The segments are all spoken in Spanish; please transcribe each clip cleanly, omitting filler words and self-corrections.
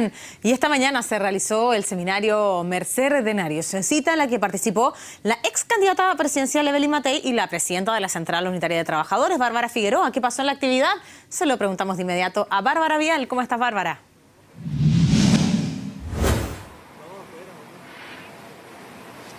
bien. Y esta mañana se realizó el seminario Mercedenarios, cita en la que participó la ex candidata presidencial Evelyn Matei y la presidenta de la Central Unitaria de Trabajadores, Bárbara Figueroa. ¿Qué pasó en la actividad? Se lo preguntamos de inmediato a Bárbara Vial. ¿Cómo estás, Bárbara?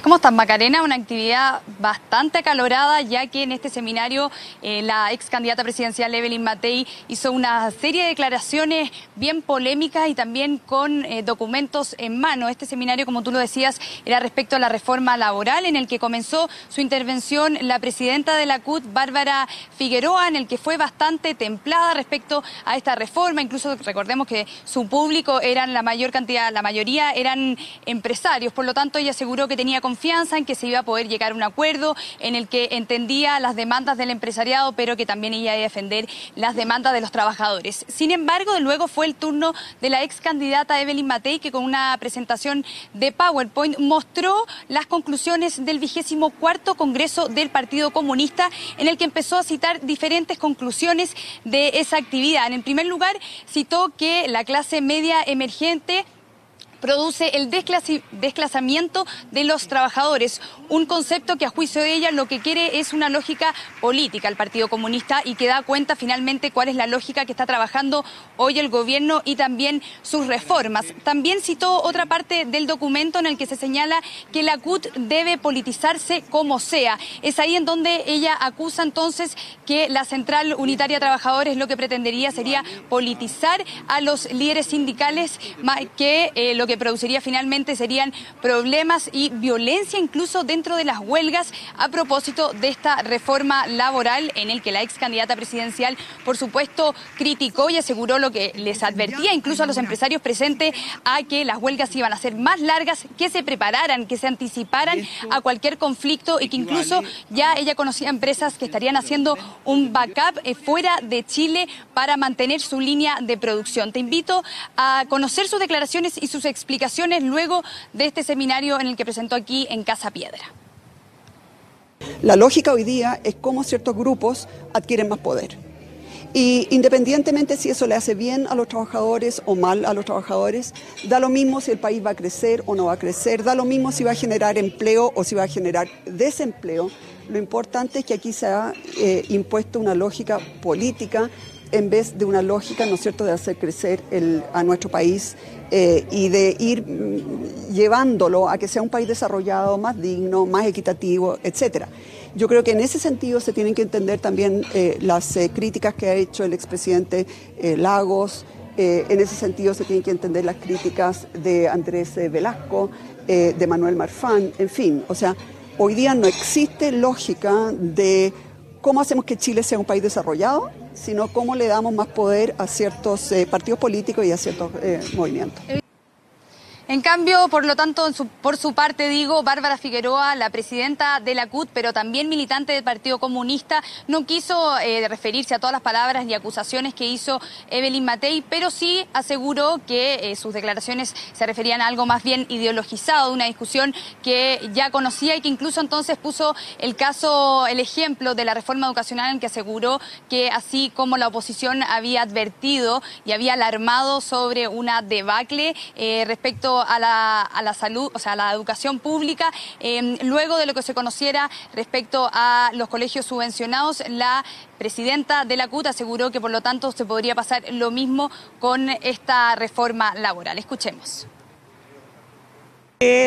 ¿Cómo estás, Macarena? Una actividad bastante acalorada, ya que en este seminario la ex candidata presidencial Evelyn Matei hizo una serie de declaraciones bien polémicas y también con documentos en mano. Este seminario, como tú lo decías, era respecto a la reforma laboral, en el que comenzó su intervención la presidenta de la CUT, Bárbara Figueroa, en el que fue bastante templada respecto a esta reforma. Incluso recordemos que su público eran la mayoría eran empresarios, por lo tanto ella aseguró que tenía confianza en que se iba a poder llegar a un acuerdo en el que entendía las demandas del empresariado, pero que también ella iba a defender las demandas de los trabajadores. Sin embargo, luego fue el turno de la ex candidata Evelyn Matei, que con una presentación de PowerPoint mostró las conclusiones del 24º Congreso del Partido Comunista, en el que empezó a citar diferentes conclusiones de esa actividad. En primer lugar, citó que la clase media emergente produce el desclasamiento de los trabajadores, un concepto que a juicio de ella lo que quiere es una lógica política al Partido Comunista y que da cuenta finalmente cuál es la lógica que está trabajando hoy el gobierno y también sus reformas. También citó otra parte del documento en el que se señala que la CUT debe politizarse como sea. Es ahí en donde ella acusa entonces que la Central Unitaria de Trabajadores lo que pretendería sería politizar a los líderes sindicales, que lo que produciría finalmente serían problemas y violencia incluso dentro de las huelgas a propósito de esta reforma laboral, en el que la ex candidata presidencial, por supuesto, criticó y aseguró lo que les advertía incluso a los empresarios presentes, a que las huelgas iban a ser más largas, que se prepararan, que se anticiparan a cualquier conflicto y que incluso ya ella conocía empresas que estarían haciendo un backup fuera de Chile para mantener su línea de producción. Te invito a conocer sus declaraciones y sus explicaciones luego de este seminario en el que presentó aquí en Casa Piedra. La lógica hoy día es cómo ciertos grupos adquieren más poder. Y independientemente si eso le hace bien a los trabajadores o mal a los trabajadores, da lo mismo si el país va a crecer o no va a crecer, da lo mismo si va a generar empleo o si va a generar desempleo. Lo importante es que aquí se ha impuesto una lógica política en vez de una lógica, ¿no es cierto?, de hacer crecer a nuestro país y de ir llevándolo a que sea un país desarrollado, más digno, más equitativo, etcétera. Yo creo que en ese sentido se tienen que entender también las críticas que ha hecho el expresidente Lagos. En ese sentido se tienen que entender las críticas de Andrés Velasco, de Manuel Marfán, en fin. O sea, hoy día no existe lógica de cómo hacemos que Chile sea un país desarrollado, sino cómo le damos más poder a ciertos partidos políticos y a ciertos movimientos. En cambio, por lo tanto, por su parte, Bárbara Figueroa, la presidenta de la CUT, pero también militante del Partido Comunista, no quiso referirse a todas las palabras y acusaciones que hizo Evelyn Matei, pero sí aseguró que sus declaraciones se referían a algo más bien ideologizado, una discusión que ya conocía y que incluso entonces puso el ejemplo de la reforma educacional, en que aseguró que así como la oposición había advertido y había alarmado sobre una debacle respecto a la salud, o sea, a la educación pública, luego de lo que se conociera respecto a los colegios subvencionados, la presidenta de la CUT aseguró que por lo tanto se podría pasar lo mismo con esta reforma laboral. Escuchemos.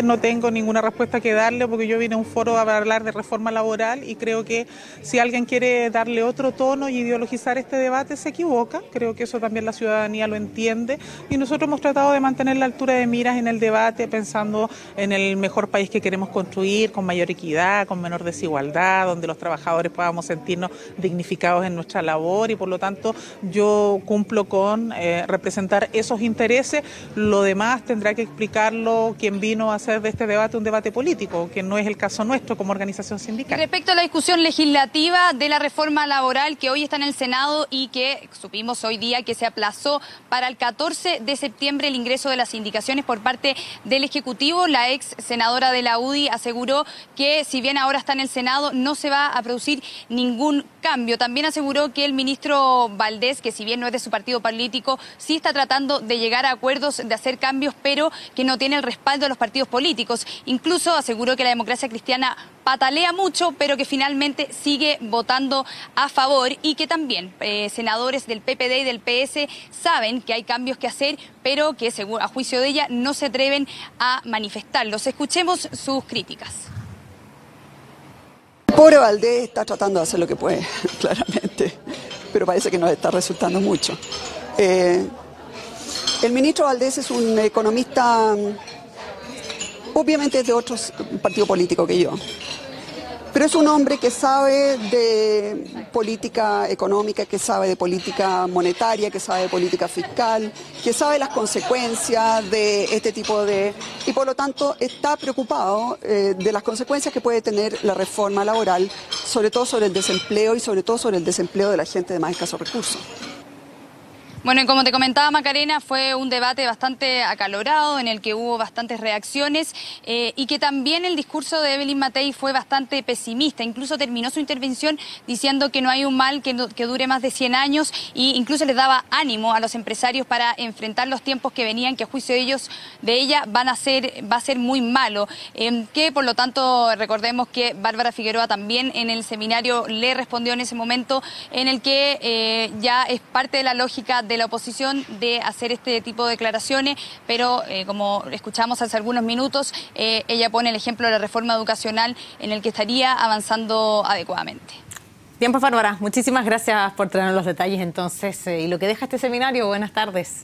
No tengo ninguna respuesta que darle porque yo vine a un foro a hablar de reforma laboral y creo que si alguien quiere darle otro tono y ideologizar este debate se equivoca. Creo que eso también la ciudadanía lo entiende y nosotros hemos tratado de mantener la altura de miras en el debate pensando en el mejor país que queremos construir, con mayor equidad, con menor desigualdad, donde los trabajadores podamos sentirnos dignificados en nuestra labor y por lo tanto yo cumplo con representar esos intereses. Lo demás tendrá que explicarlo quien vino vino a hacer de este debate un debate político, que no es el caso nuestro como organización sindical. Respecto a la discusión legislativa de la reforma laboral que hoy está en el Senado y que supimos hoy día que se aplazó para el 14 de septiembre el ingreso de las indicaciones por parte del Ejecutivo, la ex senadora de la UDI aseguró que si bien ahora está en el Senado no se va a producir ningún cambio. También aseguró que el ministro Valdés, que si bien no es de su partido político, sí está tratando de llegar a acuerdos, de hacer cambios, pero que no tiene el respaldo de los partidos políticos. Incluso aseguró que la democracia cristiana patalea mucho, pero que finalmente sigue votando a favor y que también senadores del PPD y del PS saben que hay cambios que hacer, pero que a juicio de ella no se atreven a manifestarlos. Escuchemos sus críticas. El pobre Valdés está tratando de hacer lo que puede, claramente, pero parece que no está resultando mucho. El ministro Valdés es un economista, obviamente es de otro partido político que yo, pero es un hombre que sabe de política económica, que sabe de política monetaria, que sabe de política fiscal, que sabe las consecuencias de este tipo de... y por lo tanto está preocupado de las consecuencias que puede tener la reforma laboral, sobre todo sobre el desempleo y sobre todo sobre el desempleo de la gente de más escasos recursos. Bueno, y como te comentaba Macarena, fue un debate bastante acalorado en el que hubo bastantes reacciones y que también el discurso de Evelyn Matei fue bastante pesimista. Incluso terminó su intervención diciendo que no hay un mal que dure más de 100 años e incluso les daba ánimo a los empresarios para enfrentar los tiempos que venían, que a juicio de ella va a ser muy malo. Que por lo tanto recordemos que Bárbara Figueroa también en el seminario le respondió en ese momento en el que ya es parte de la lógica de la oposición de hacer este tipo de declaraciones, pero como escuchamos hace algunos minutos, ella pone el ejemplo de la reforma educacional en el que estaría avanzando adecuadamente. Bien, pues Bárbara, muchísimas gracias por traernos los detalles entonces y lo que deja este seminario. Buenas tardes.